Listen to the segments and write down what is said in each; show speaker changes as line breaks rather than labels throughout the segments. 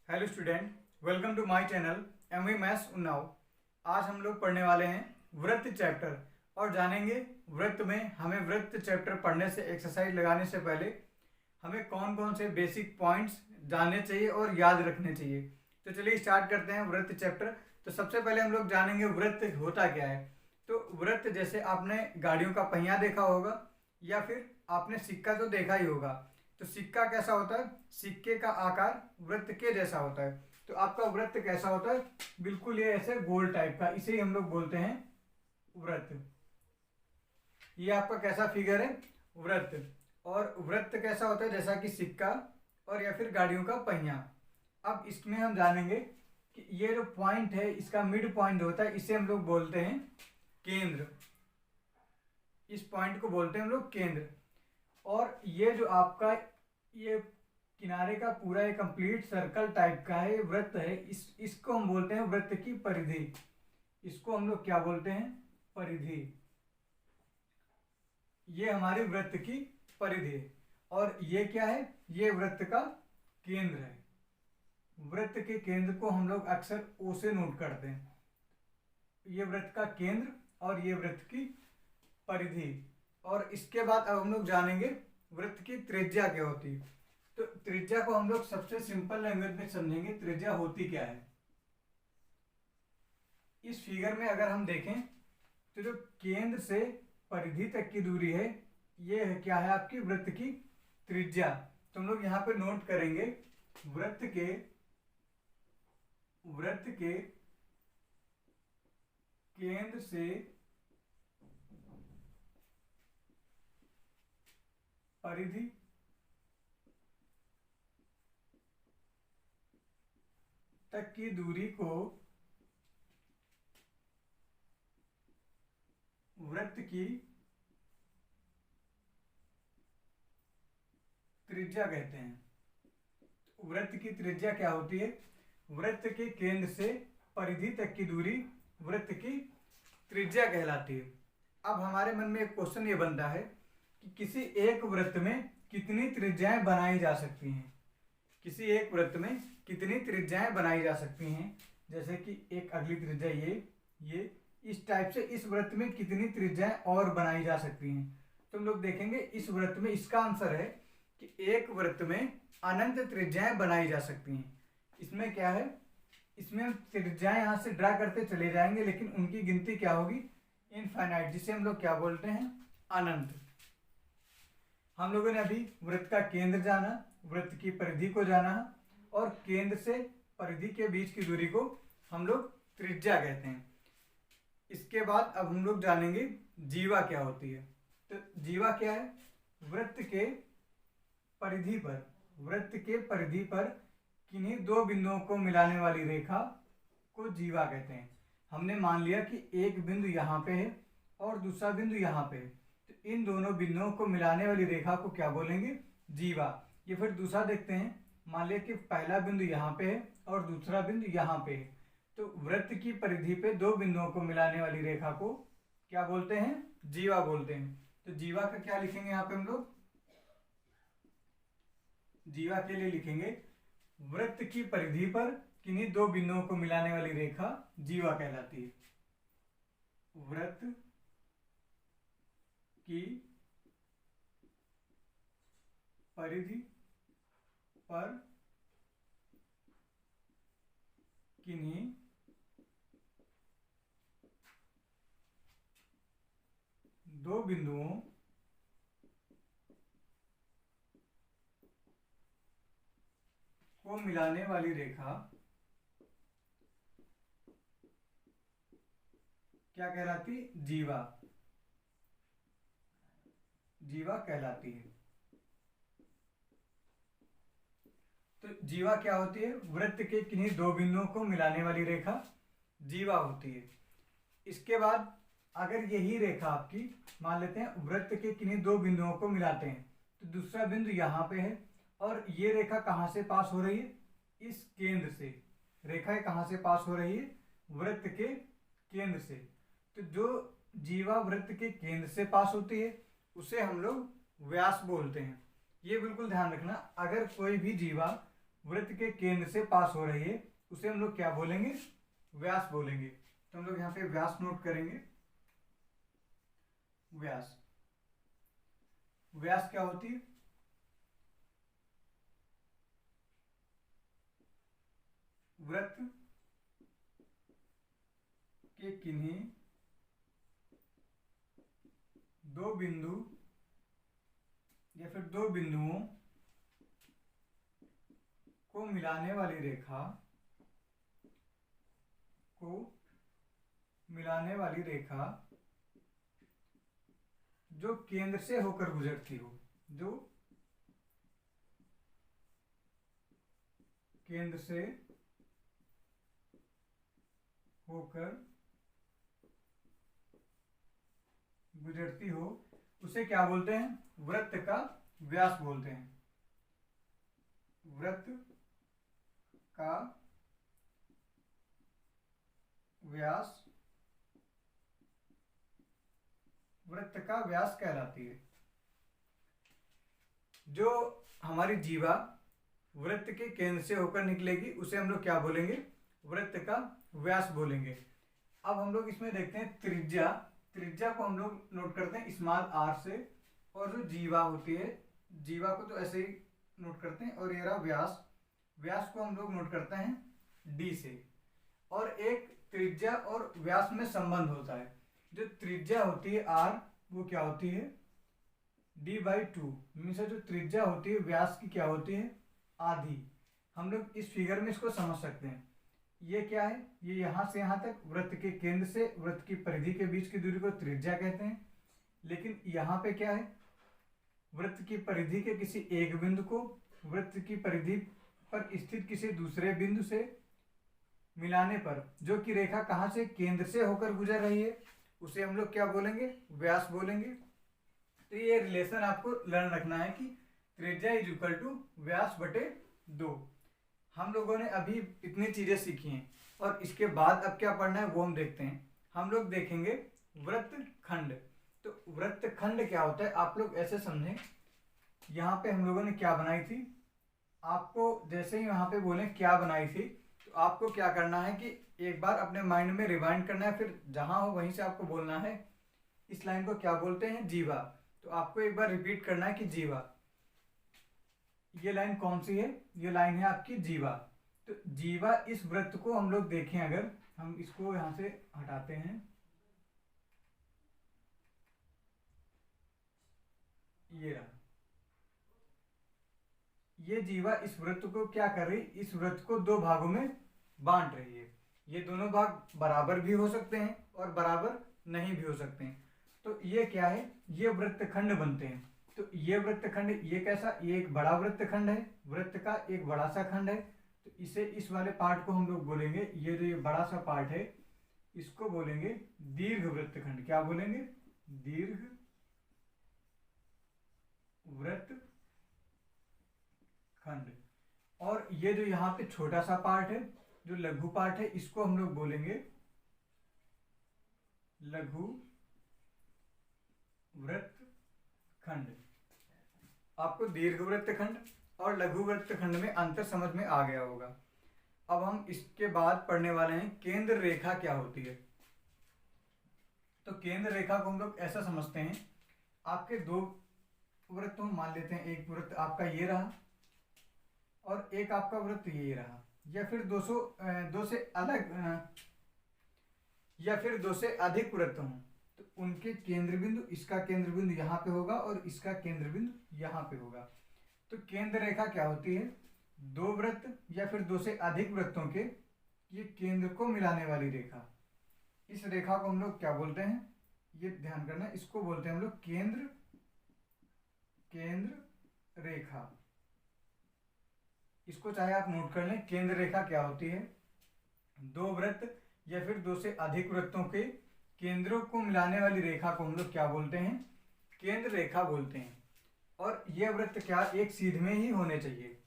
Hello student, welcome to my channel MV maths Unnao. आज हम लोग पढ़ने वाले हैं वृत्त चैप्टर और जानेंगे वृत्त में हमें वृत्त चैप्टर पढ़ने से एक्सरसाइज लगाने से पहले हमें कौन कौन से बेसिक पॉइंट्स जानने चाहिए और याद रखने चाहिए। तो चलिए स्टार्ट करते हैं वृत्त चैप्टर। तो सबसे पहले हम लोग जानेंगे वृत्त होता क्या है। तो वृत्त जैसे आपने गाड़ियों का पहिया देखा होगा या फिर आपने सिक्का तो देखा ही होगा। तो सिक्का कैसा होता है? सिक्के का आकार वृत्त के जैसा होता है। तो आपका वृत्त कैसा होता है? बिल्कुल ये ऐसे गोल टाइप का, इसे ही हम लोग बोलते हैं वृत्त। ये आपका कैसा फिगर है? वृत्त। और वृत्त कैसा होता है? जैसा कि सिक्का और या फिर गाड़ियों का पहिया। अब इसमें हम जानेंगे कि ये जो पॉइंट है इसका मिड पॉइंट होता है, इसे हम लोग बोलते हैं केंद्र। इस पॉइंट को बोलते हैं हम लोग केंद्र। और ये जो आपका ये किनारे का पूरा एक कंप्लीट सर्कल टाइप का है, वृत्त है, इसको हम बोलते हैं वृत्त की परिधि। इसको हम लोग क्या बोलते हैं? परिधि। ये हमारी वृत्त की परिधि है। और ये क्या है? ये वृत्त का केंद्र है। वृत्त के केंद्र को हम लोग अक्सर ओ से नोट करते हैं। ये वृत्त का केंद्र और ये वृत्त की परिधि। और इसके बाद अब हम लोग जानेंगे वृत्त की त्रिज्या क्या होती है। तो त्रिज्या को हम लोग सबसे सिंपल लैंग्वेज में समझेंगे। त्रिज्या होती क्या है? इस फिगर में अगर हम देखें तो जो केंद्र से परिधि तक की दूरी है, ये है क्या है? आपकी वृत्त की त्रिज्या। तो हम लोग यहां पे नोट करेंगे वृत्त के केंद्र से परिधि तक की दूरी को वृत्त की त्रिज्या कहते हैं। तो वृत्त की त्रिज्या क्या होती है? वृत्त के केंद्र से परिधि तक की दूरी वृत्त की त्रिज्या कहलाती है। अब हमारे मन में एक क्वेश्चन ये बनता है कि किसी एक वृत्त में कितनी त्रिज्याएं बनाई जा सकती हैं। किसी एक वृत्त में कितनी त्रिज्याएं बनाई जा सकती हैं? जैसे कि एक अगली त्रिज्या ये इस टाइप से इस वृत्त में कितनी त्रिज्याएं और बनाई जा सकती हैं। तो हम लोग देखेंगे इस वृत्त में इसका आंसर है कि एक वृत्त में अनंत त्रिज्याएं बनाई जा सकती हैं। इसमें क्या है? इसमें हम त्रिज्याएं यहां से ड्रा करते चले जाएंगे, लेकिन उनकी गिनती क्या होगी? इनफाइनाइट, जिसे हम लोग क्या बोलते हैं? अनंत। हम लोगों ने अभी वृत्त का केंद्र जाना, वृत्त की परिधि को जाना और केंद्र से परिधि के बीच की दूरी को हम लोग त्रिज्या कहते हैं। इसके बाद अब हम लोग जानेंगे जीवा क्या होती है। तो जीवा क्या है? वृत्त के परिधि पर किन्हीं दो बिंदुओं को मिलाने वाली रेखा को जीवा कहते हैं। हमने मान लिया कि एक बिंदु यहाँ पे है और दूसरा बिंदु यहाँ पे है, तो इन दोनों बिंदुओं को मिलाने वाली रेखा को क्या बोलेंगे? जीवा। ये फिर दूसरा देखते हैं। मान लिया कि पहला बिंदु यहाँ पे है और दूसरा बिंदु यहाँ पे है, तो वृत्त की परिधि पे दो बिंदुओं को मिलाने वाली रेखा को क्या बोलते हैं? जीवा बोलते हैं। तो जीवा का क्या लिखेंगे यहाँ पे हम लोग? जीवा के लिए लिखेंगे वृत्त की परिधि पर किन्हीं दो बिंदुओं को मिलाने वाली रेखा जीवा कहलाती है। वृत्त की परिधि पर किन्हीं दो बिंदुओं को मिलाने वाली रेखा क्या कहलाती? जीवा। जीवा कहलाती है। तो जीवा क्या होती है? वृत्त के किन्हीं दो बिंदुओं को मिलाने वाली रेखा जीवा होती है। इसके बाद अगर यही रेखा आपकी, मान लेते हैं वृत्त के किन्हीं दो बिंदुओं को मिलाते हैं, तो दूसरा बिंदु यहाँ पे है और ये रेखा कहाँ से पास हो रही है? इस केंद्र से। रेखा कहाँ से पास हो रही है? वृत्त के केंद्र से। तो जो जीवा वृत्त के केंद्र से पास होती है उसे हम लोग व्यास बोलते हैं। ये बिल्कुल ध्यान रखना, अगर कोई भी जीवा वृत्त के केंद्र से पास हो रही है उसे हम लोग क्या बोलेंगे, व्यास बोलेंगे। तो हम लोग यहाँ पे व्यास नोट करेंगे। व्यास, व्यास क्या होती है, वृत्त के किन्हीं दो बिंदु या फिर दो बिंदुओं को मिलाने वाली रेखा को मिलाने वाली रेखा जो केंद्र से होकर गुजरती हो, जो केंद्र से होकर गुजरती हो उसे क्या बोलते हैं, वृत्त का व्यास बोलते हैं। वृत्त का व्यास, वृत्त का व्यास कहलाती है। जो हमारी जीवा वृत्त के केंद्र से होकर निकलेगी उसे हम लोग क्या बोलेंगे, वृत्त का व्यास बोलेंगे। अब हम लोग इसमें देखते हैं त्रिज्या। त्रिज्या को हम लोग नोट करते हैं स्मॉल आर से, और जो जीवा होती है, जीवा को तो ऐसे ही नोट करते हैं, और ये रहा व्यास, व्यास को हम लोग नोट करते हैं डी से। और एक त्रिज्या और व्यास में संबंध होता है। जो त्रिज्या होती है आर, वो क्या होती है, d/2, मीन्स जो त्रिज्या होती है व्यास की क्या होती है, आधी। हम लोग इस फिगर में इसको समझ सकते हैं। ये क्या है, ये यहाँ से यहाँ तक वृत्त के केंद्र से वृत्त की परिधि के बीच की दूरी को त्रिज्या कहते हैं। लेकिन यहाँ पे क्या है, वृत्त की परिधि के किसी एक बिंदु को वृत्त की परिधि पर स्थित किसी दूसरे बिंदु से मिलाने पर जो कि रेखा कहाँ से, केंद्र से होकर गुजर रही है, उसे हम लोग क्या बोलेंगे, व्यास बोलेंगे। तो ये रिलेशन आपको लर्न रखना है कि त्रिज्या इज इक्वल टू व्यास बटे 2। हम लोगों ने अभी इतनी चीजें सीखी हैं, और इसके बाद अब क्या पढ़ना है वो हम देखते हैं। हम लोग देखेंगे वृत्तखंड। तो वृत्तखंड क्या होता है, आप लोग ऐसे समझें, यहाँ पे हम लोगों ने क्या बनाई थी, आपको जैसे ही यहाँ पे बोले क्या बनाई थी, तो आपको क्या करना है कि एक बार अपने माइंड में रिवाइंड करना है, फिर जहाँ हो वहीं से आपको बोलना है इस लाइन को क्या बोलते हैं, जीवा। तो आपको एक बार रिपीट करना है कि जीवा, ये लाइन कौन सी है, ये लाइन है आपकी जीवा। तो जीवा, इस वृत्त को हम लोग देखें, अगर हम इसको यहां से हटाते हैं, ये रहा, ये जीवा इस वृत्त को क्या कर रही, इस वृत्त को दो भागों में बांट रही है। ये दोनों भाग बराबर भी हो सकते हैं और बराबर नहीं भी हो सकते हैं। तो ये क्या है, ये वृत्तखंड बनते हैं। तो ये वृत्तखंड, ये कैसा, ये एक बड़ा वृत्तखंड है, वृत्त का एक बड़ा सा खंड है। तो इसे, इस वाले पार्ट को हम लोग बोलेंगे, ये जो ये बड़ा सा पार्ट है इसको बोलेंगे दीर्घ वृत्तखंड। क्या बोलेंगे, दीर्घ वृत्तखंड। और ये जो यहाँ पे छोटा सा पार्ट है, जो लघु पार्ट है, इसको हम लोग बोलेंगे लघु वृत्तखंड। आपको दीर्घ वृत्तखंड और लघु वृत्तखंड में अंतर समझ में आ गया होगा। अब हम इसके बाद पढ़ने वाले हैं केंद्र रेखा क्या होती है। तो केंद्र रेखा को हम लोग ऐसा समझते हैं, आपके दो वृत्त हम मान लेते हैं, एक वृत्त आपका ये रहा और एक आपका वृत्त ये रहा, या फिर दो से अधिक वृत्त हों, तो उनके केंद्र बिंदु, इसका केंद्र बिंदु यहाँ पे होगा और इसका केंद्र बिंदु यहाँ पे होगा। तो केंद्र रेखा क्या होती है, दो वृत्त या फिर दो से अधिक वृत्तों के ये केंद्र को मिलाने वाली रेखा। इस रेखा को हम लोग क्या बोलते हैं, ये ध्यान करना, इसको बोलते हैं हम लोग केंद्र रेखा। इसको चाहे आप नोट कर लें, केंद्र रेखा क्या होती है, दो वृत्त या फिर दो से अधिक वृत्तों के केंद्रों को मिलाने वाली रेखा को हम लोग क्या बोलते हैं, केंद्र रेखा बोलते हैं। और यह वृत्त क्या, एक सीध में ही होने चाहिए।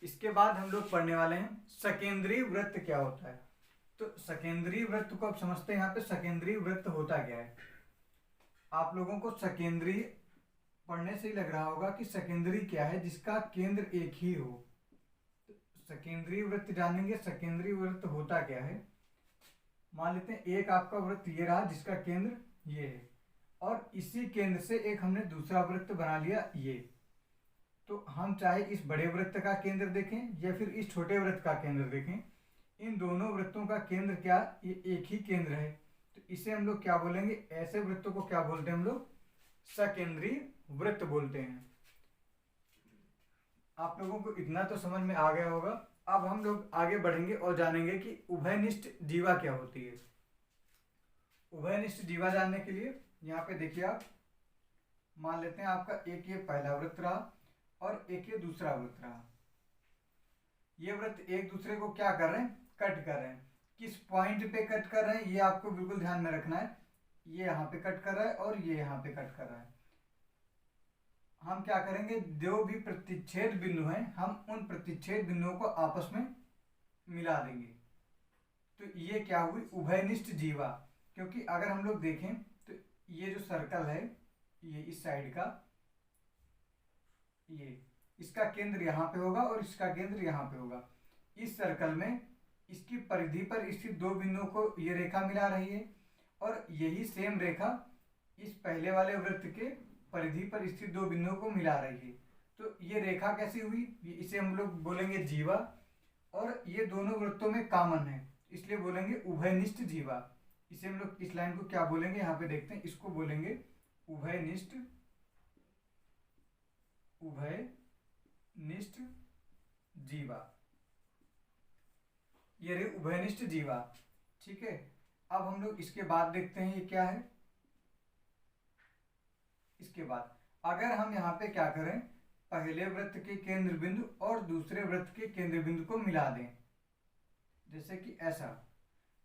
इसके बाद हम लोग पढ़ने वाले हैं सकेंद्रीय वृत्त क्या होता है। तो सकेंद्रीय वृत्त को आप समझते हैं, यहाँ पे सकेंद्रीय वृत्त होता क्या है। आप लोगों को सकेंद्रीय पढ़ने से ही लग रहा होगा कि सकेंद्रीय क्या है, जिसका केंद्र एक ही हो। तो सकेंद्रीय वृत्त जानेंगे। सकेंद्रीय वृत्त होता क्या है। मान लेते हैं एक आपका वृत्त ये रहा जिसका केंद्र ये है, और इसी केंद्र से एक हमने दूसरा वृत्त बना लिया ये। तो हम चाहे इस बड़े वृत्त का केंद्र देखें या फिर इस छोटे वृत्त का केंद्र देखें, इन दोनों वृत्तों का केंद्र क्या, ये एक ही केंद्र है। तो इसे हम लोग क्या बोलेंगे, ऐसे वृत्तों को क्या बोलते हैं हम लोग, सकेंद्रीय वृत्त बोलते हैं। आप लोगों को इतना तो समझ में आ गया होगा। अब हम लोग आगे बढ़ेंगे और जानेंगे कि उभयनिष्ठ जीवा क्या होती है। उभयनिष्ठ जीवा जानने के लिए यहाँ पे देखिए, आप मान लेते हैं आपका एक ये पहला वृत्त रहा और एक ये दूसरा वृत्त रहा। ये वृत्त एक दूसरे को क्या कर रहे हैं, कट कर रहे हैं। किस पॉइंट पे कट कर रहे हैं ये आपको बिल्कुल ध्यान में रखना है। ये यहाँ पे कट कर रहा है और ये यहाँ पे कट कर रहा है। हम क्या करेंगे, जो भी प्रतिच्छेद बिंदु हैं हम उन प्रतिच्छेद बिंदुओं को आपस में मिला देंगे। तो ये क्या हुई, उभयनिष्ठ जीवा। क्योंकि अगर हम लोग देखें तो ये जो सर्कल है, ये इस साइड का, ये इसका केंद्र यहाँ पे होगा और इसका केंद्र यहाँ पे होगा। इस सर्कल में इसकी परिधि पर स्थित दो बिंदुओं को ये रेखा मिला रही है, और यही सेम रेखा इस पहले वाले वृत्त के परिधि पर स्थित दो बिंदुओं को मिला रही है। तो ये रेखा कैसी हुई, इसे हम लोग बोलेंगे जीवा, और ये दोनों वृत्तों में कॉमन है इसलिए बोलेंगे उभयनिष्ठ जीवा। इसे हम लोग इस लाइन को क्या बोलेंगे, यहाँ पे देखते हैं, इसको बोलेंगे उभयनिष्ठ, उभयनिष्ठ जीवा। ये रही उभयनिष्ठ जीवा। ठीक है, अब हम लोग इसके बाद देखते हैं ये क्या है। इसके बाद अगर हम यहाँ पे क्या करें, पहले वृत्त के केंद्र बिंदु और दूसरे वृत्त के केंद्र बिंदु को मिला दें, जैसे कि ऐसा,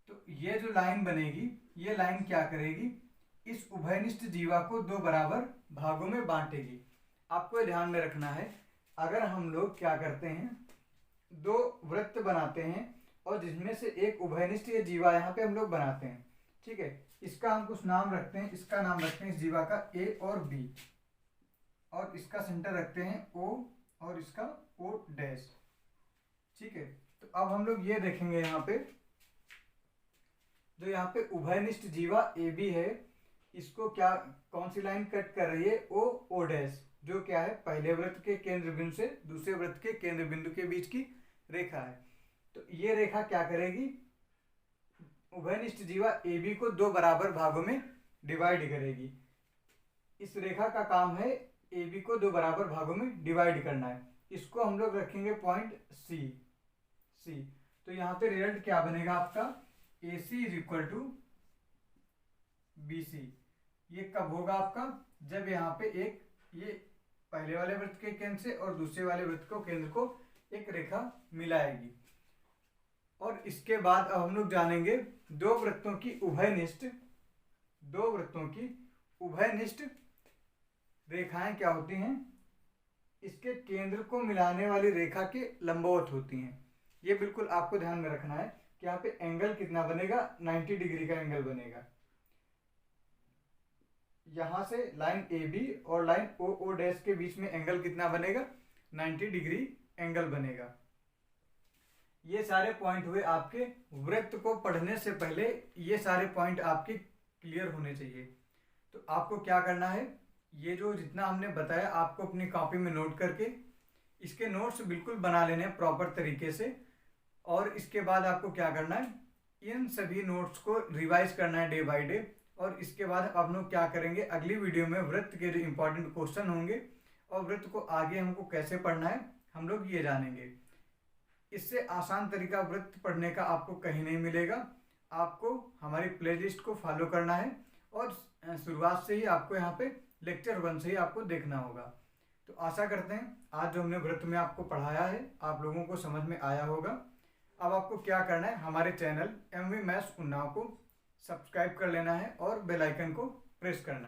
तो ये जो लाइन बनेगी, ये लाइन क्या करेगी, इस उभयनिष्ठ जीवा को दो बराबर भागों में बांटेगी। आपको ध्यान में रखना है, अगर हम लोग क्या करते हैं, दो वृत्त बनाते हैं और जिसमें से एक उभयनिष्ठ ये जीवा यहाँ पे हम लोग बनाते हैं। ठीक है, इसका हम कुछ नाम रखते हैं, इसका नाम रखते हैं इस जीवा का ए और बी, और इसका सेंटर रखते हैं ओ, और इसका ओ डैश। ठीक है, तो अब हम लोग ये देखेंगे यहाँ पे, जो यहाँ पे उभयनिष्ठ जीवा ए बी है, इसको क्या, कौन सी लाइन कट कर रही है, ओ ओ डैश, जो क्या है, पहले वृत्त के केंद्र बिंदु से दूसरे वृत्त के केंद्र बिंदु के बीच की रेखा है। तो ये रेखा क्या करेगी, उभयनिष्ठ जीवा ए बी को दो बराबर भागों में डिवाइड करेगी। इस रेखा का काम है ए बी को दो बराबर भागों में डिवाइड करना है। इसको हम लोग रखेंगे पॉइंट सी। तो यहाँ पे रिजल्ट क्या बनेगा आपका, A C is equal to B C. ये कब होगा आपका, जब यहाँ पे एक, ये पहले वाले वृत्त के केंद्र से और दूसरे वाले वृत्त को केंद्र को एक रेखा मिलाएगी। और इसके बाद अब हम लोग जानेंगे दो वृत्तों की उभयनिष्ठ रेखाएं क्या होती हैं। इसके केंद्र को मिलाने वाली रेखा के लंबवत होती हैं। ये बिल्कुल आपको ध्यान में रखना है कि यहाँ पे एंगल कितना बनेगा, 90 डिग्री का एंगल बनेगा। यहां से लाइन ए बी और लाइन ओ ओ डैश के बीच में एंगल कितना बनेगा, 90 डिग्री एंगल बनेगा। ये सारे पॉइंट हुए आपके। वृत्त को पढ़ने से पहले ये सारे पॉइंट आपके क्लियर होने चाहिए। तो आपको क्या करना है, ये जो जितना हमने बताया आपको अपनी कॉपी में नोट करके इसके नोट्स बिल्कुल बना लेने हैं प्रॉपर तरीके से। और इसके बाद आपको क्या करना है, इन सभी नोट्स को रिवाइज करना है डे बाय डे। और इसके बाद हम लोग क्या करेंगे, अगली वीडियो में वृत्त के जो इंपॉर्टेंट क्वेश्चन होंगे और वृत्त को आगे हमको कैसे पढ़ना है हम लोग ये जानेंगे। इससे आसान तरीका वृत्त पढ़ने का आपको कहीं नहीं मिलेगा। आपको हमारी प्लेलिस्ट को फॉलो करना है और शुरुआत से ही आपको यहाँ पे लेक्चर 1 से ही आपको देखना होगा। तो आशा करते हैं आज जो हमने वृत्त में आपको पढ़ाया है आप लोगों को समझ में आया होगा। अब आपको क्या करना है, हमारे चैनल MV मैथ्स उन्नाव को सब्सक्राइब कर लेना है और बेल आइकन को प्रेस करना है।